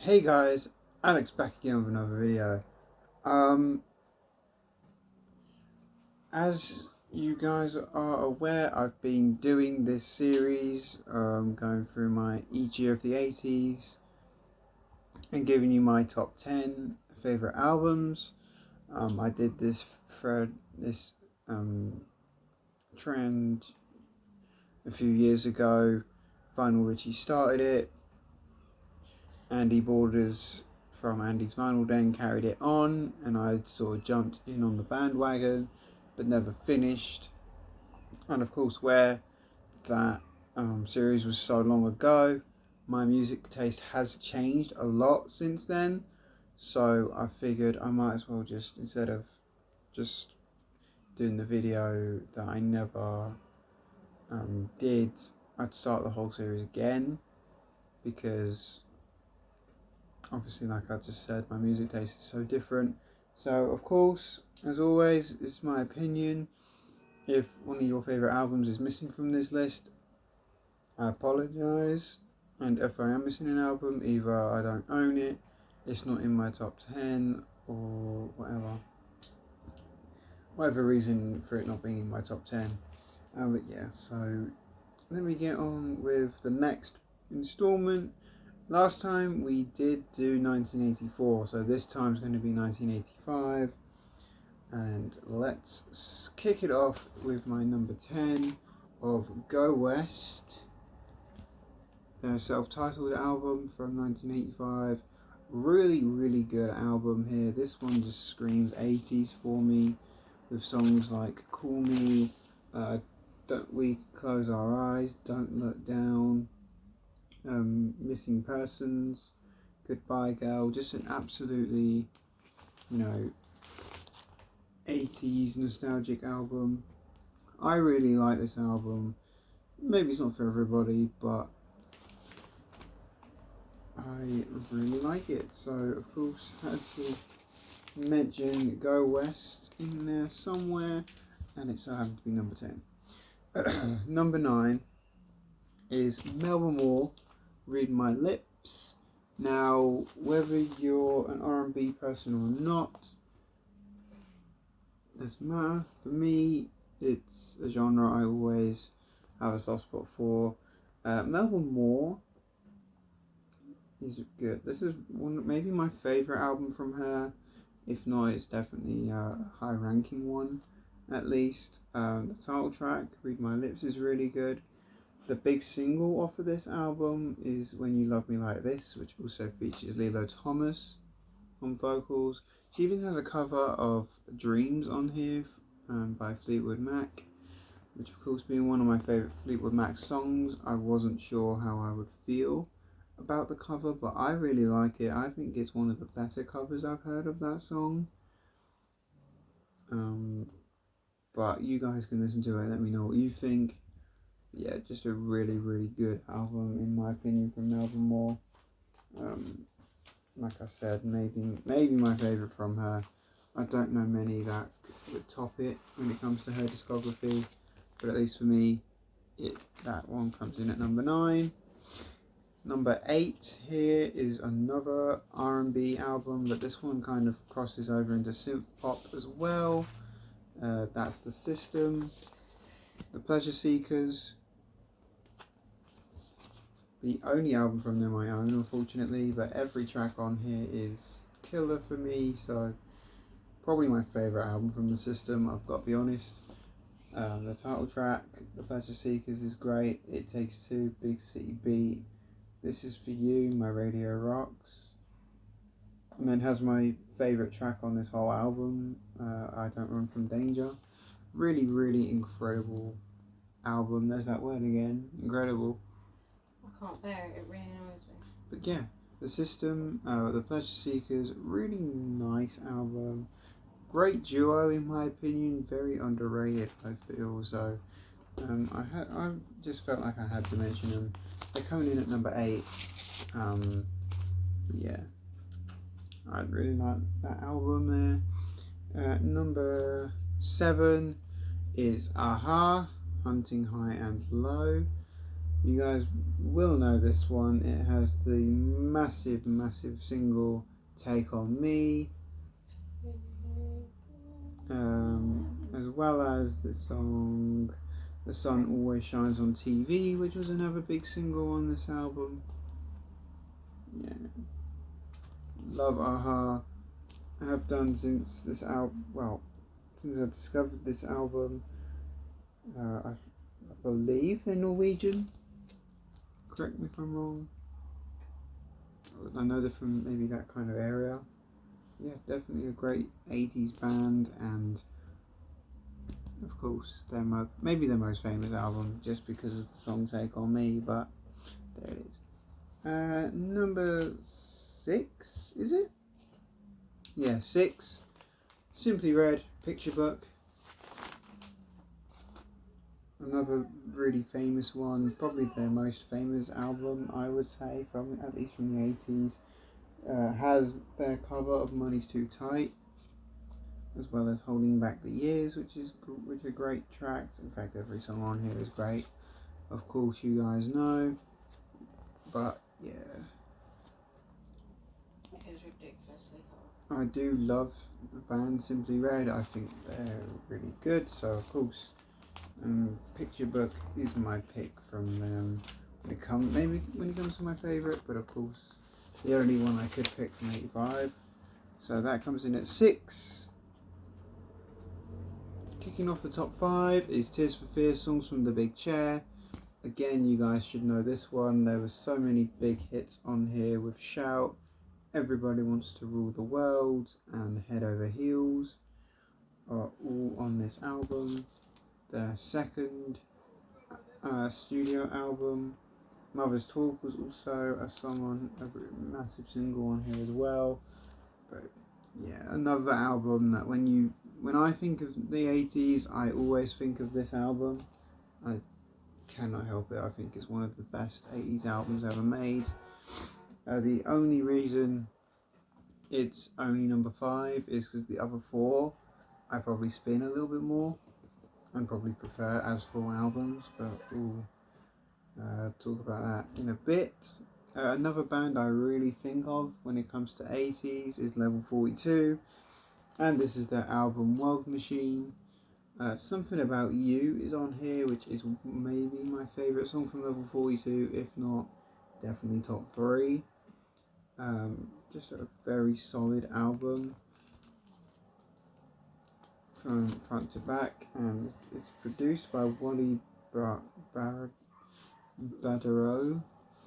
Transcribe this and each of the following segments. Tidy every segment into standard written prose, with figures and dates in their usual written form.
Hey guys, Alex back again with another video. Um, as you guys are aware, I've been doing this series, going through my EG of the 80s and giving you my top 10 favourite albums. I did this um, trend a few years ago. Vinyl Richie started it. Andy Borders from Andy's Vinyl Den carried it on, and I sort of jumped in on the bandwagon but never finished. And of course, where that series was so long ago, my music taste has changed a lot since then. So I figured I might as well just, instead of just doing the video that I never did, I'd start the whole series again, because obviously, like I just said, my music taste is so different. So of course, as always, it's my opinion. If one of your favourite albums is missing from this list, I apologise. And if I am missing an album, either I don't own it, it's not in my top 10, or whatever reason for it not being in my top 10. But yeah, so let me get on with the next instalment. Last time we did do 1984, so this time's going to be 1985. And let's kick it off with my number 10 of Go West, their self-titled album from 1985. Really, really good album here. This one just screams 80s for me, with songs like Call Me, Don't We Close Our Eyes, Don't Look Down, Missing Persons, Goodbye Girl. Just an absolutely, 80s nostalgic album. I really like this album. Maybe it's not for everybody, but I really like it. So of course had to mention Go West in there somewhere, and it so happened to be number 10. Number 9 is Melba Moore, Read My Lips. Now, whether you're an R&B person or not doesn't matter. For me, it's a genre I always have a soft spot for. Melba Moore is good. This is maybe my favourite album from her. If not, it's definitely a high ranking one, at least. The title track, Read My Lips, is really good. The big single off of this album is When You Love Me Like This, which also features Lilo Thomas on vocals. She even has a cover of Dreams on here, by Fleetwood Mac, which of course being one of my favourite Fleetwood Mac songs, I wasn't sure how I would feel about the cover, but I really like it. I think it's one of the better covers I've heard of that song. But you guys can listen to it and let me know what you think. Yeah, just a really, really good album in my opinion from Melba Moore. Like I said, maybe my favourite from her. I don't know many that would top it when it comes to her discography, but at least for me, that one comes in at number 9. Number 8 here is another R&B album, but this one kind of crosses over into synth pop as well. That's The System, The Pleasure Seekers. The only album from them I own, unfortunately, but every track on here is killer for me, so probably my favourite album from The System, I've got to be honest. The title track, The Pleasure Seekers, is great. It Takes Two, Big City Beat, This Is For You, My Radio Rocks. And then has my favourite track on this whole album, I Don't Run From Danger. Really, really incredible album. There's that word again, incredible. I can't bear it, it really annoys me. But yeah, The System, The Pleasure Seekers, really nice album. Great duo in my opinion, very underrated I feel, so I just felt like I had to mention them. They're coming in at number 8. Yeah, I really like that album there. Number 7 is a-ha, Hunting High and Low. You guys will know this one. It has the massive, massive single Take On Me, as well as the song The Sun Always Shines on TV, which was another big single on this album. Yeah. Love a-ha. I have done since this album, well, since I discovered this album. I believe they're Norwegian. Correct me if I'm wrong. I know they're from maybe that kind of area. Yeah, definitely a great 80s band, and of course they're maybe their most famous album just because of the song Take On Me, but there it is. Number 6, is it? Yeah, 6. Simply Red, Picture Book. Another really famous one, probably their most famous album, I would say, from at least from the 80s. Has their cover of Money's Too Tight, as well as Holding Back the Years, which are great tracks. In fact, every song on here is great. Of course, you guys know, but yeah. It is ridiculously hot. I do love the band Simply Red. I think they're really good. So of course, Picture Book is my pick from them. When it comes to my favourite, but of course, the only one I could pick from '85. So that comes in at 6. Kicking off the top 5 is Tears for Fears, Songs from the Big Chair. Again, you guys should know this one. There were so many big hits on here with Shout, Everybody Wants to Rule the World, and Head Over Heels are all on this album. Their second studio album, Mother's Talk, was also a song on a massive single on here as well. But yeah, another album that when I think of the 80s, I always think of this album. I cannot help it. I think it's one of the best 80s albums ever made. The only reason it's only number 5 is because the other 4 I probably spin a little bit more and probably prefer as full albums, but we'll talk about that in a bit. Another band I really think of when it comes to 80s is Level 42, and this is their album World Machine. Something About You is on here, which is maybe my favourite song from Level 42, if not definitely top 3. Just a very solid album from front to back, and it's produced by Wally Bardo,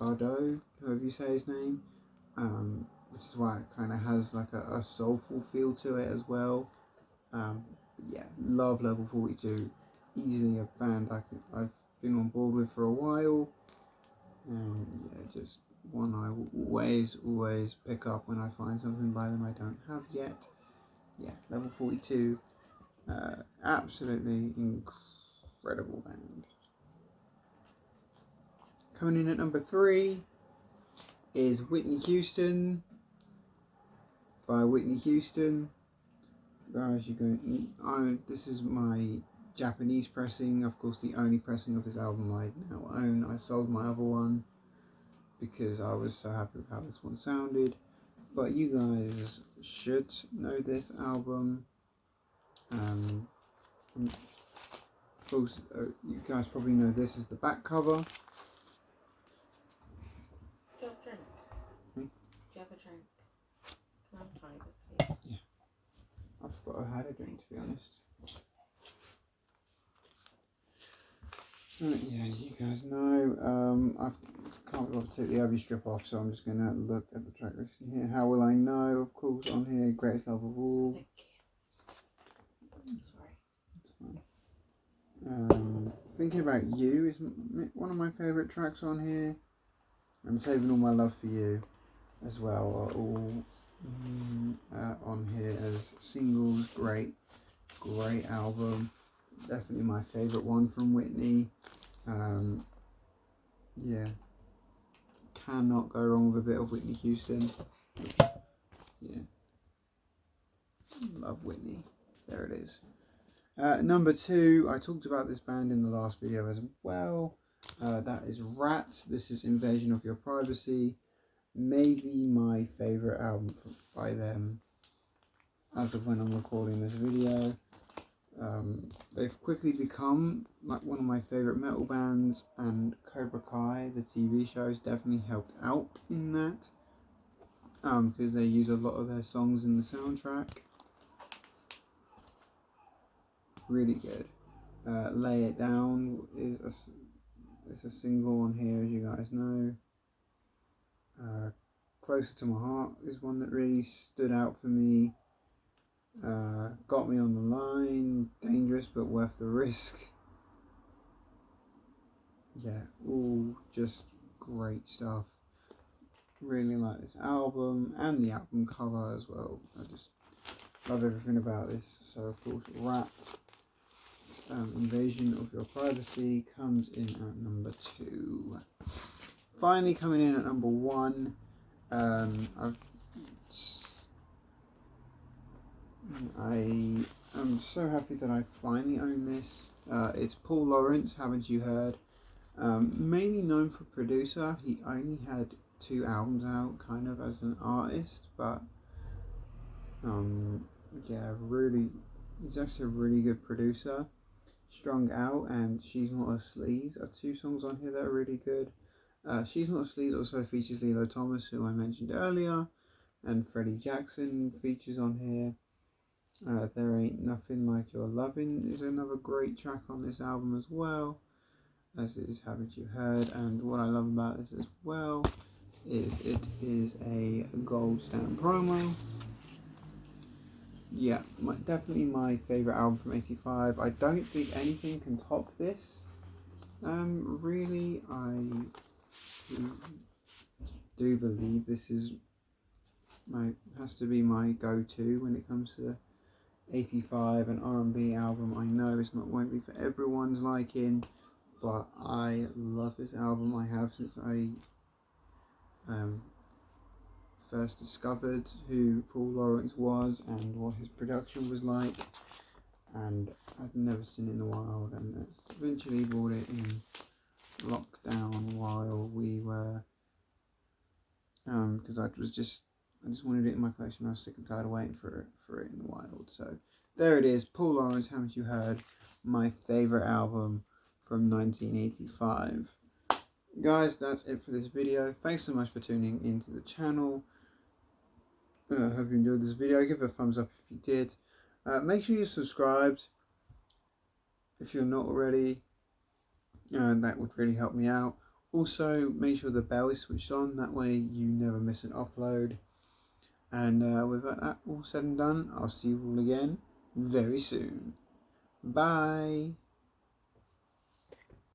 however you say his name, which is why it kind of has like a soulful feel to it as well. Yeah, love Level 42. Easily a band I've been on board with for a while, and yeah, just one I will always pick up when I find something by them I don't have yet. Yeah, Level 42, absolutely incredible band. Coming in at number 3 is Whitney Houston by Whitney Houston. As you go, this is my Japanese pressing, of course the only pressing of this album I now own. I sold my other one because I was so happy with how this one sounded, but you guys should know this album. Of course, you guys probably know this is the back cover. Do you have a drink? Hmm? Do you have a drink? Can I have a tiny bit, please? Yeah. I forgot I had a drink, to be honest. Yeah, you guys know. I can't be able to take the AV strip off, so I'm just going to look at the track listing here. How Will I Know, of course, on here. Greatest Love of All. Sorry. Thinking About You is one of my favourite tracks on here. And Saving All My Love for You as well are all on here as singles. Great album. Definitely my favourite one from Whitney. Yeah, cannot go wrong with a bit of Whitney Houston. Yeah, love Whitney. There it is. Number 2, I talked about this band in the last video as well. That is Rat. This is Invasion of Your Privacy. Maybe my favourite album by them as of when I'm recording this video. They've quickly become like one of my favourite metal bands, and Cobra Kai, the TV show, has definitely helped out in that, because they use a lot of their songs in the soundtrack. Really good. Lay It Down is a single on here, as you guys know. Closer to My Heart is one that really stood out for me. Got Me on the Line, Dangerous but Worth the Risk. Yeah, all just great stuff. Really like this album and the album cover as well. I just love everything about this. So of course, Rat, Invasion of Your Privacy comes in at number 2. Finally coming in at number 1, I am so happy that I finally own this. It's Paul Lawrence, Haven't You Heard? Mainly known for producer. He only had 2 albums out kind of as an artist, but yeah, really, he's actually a really good producer. Strung Out and She's Not a Sleaze are 2 songs on here that are really good. She's Not a Sleaze also features Lilo Thomas, who I mentioned earlier, and Freddie Jackson features on here. There Ain't Nothing Like Your Lovin' is another great track on this album as well, as is Haven't You Heard. And what I love about this as well is it is a gold stamp promo. Yeah, definitely my favourite album from '85. I don't think anything can top this. Really, I do believe this is has to be my go-to when it comes to '85 and R&B album. I know won't be for everyone's liking, but I love this album. I have since I first discovered who Paul Lawrence was and what his production was like, and I'd never seen it in the wild, and eventually bought it in lockdown while we were because I just wanted it in my collection. I was sick and tired of waiting for it in the wild. So there it is, Paul Lawrence, Haven't You Heard? My favourite album from 1985. Guys, that's it for this video. Thanks so much for tuning into the channel. Hope you enjoyed this video. Give it a thumbs up if you did. Make sure you're subscribed if you're not already. That would really help me out. Also, make sure the bell is switched on. That way you never miss an upload. And with that all said and done, I'll see you all again very soon. Bye.